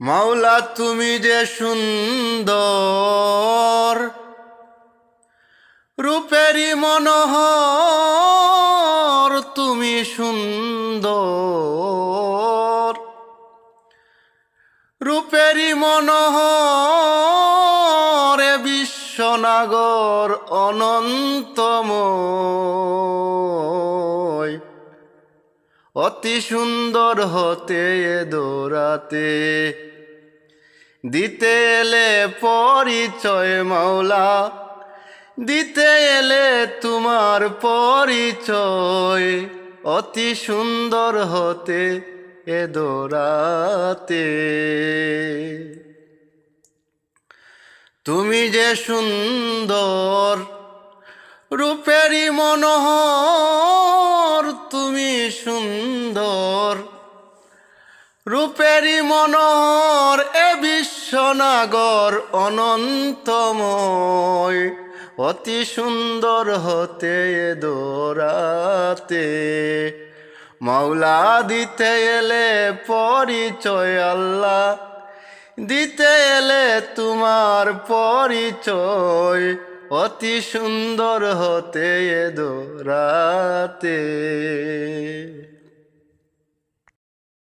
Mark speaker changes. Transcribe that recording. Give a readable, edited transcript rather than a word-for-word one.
Speaker 1: মাওলা তুমি যে সুন্দর, রূপেরই মনোহর তুমি সুন্দর, রূপেরই মনোহর এ বিশ্বনাগর অনন্তময়, অতি সুন্দর হতে এ দৌড়াতে দিতে এলে পরিচয় মাওলা, দিতে এলে তোমার পরিচয়, অতি সুন্দর হতে এ দৌড়াতে। তুমি যে সুন্দর, রূপেরই মনোহর তুমি সুন্দর, রূপেরই মনোহর এ বিশ্বনাগর অনন্তময়, অতি সুন্দর হতে এ দৌড়াতে। মাওলা দিতে এলে পরিচয় আল্লাহ, দিতে এলে তোমার পরিচয়, অতি সুন্দর হতে এ দৌড়াতে।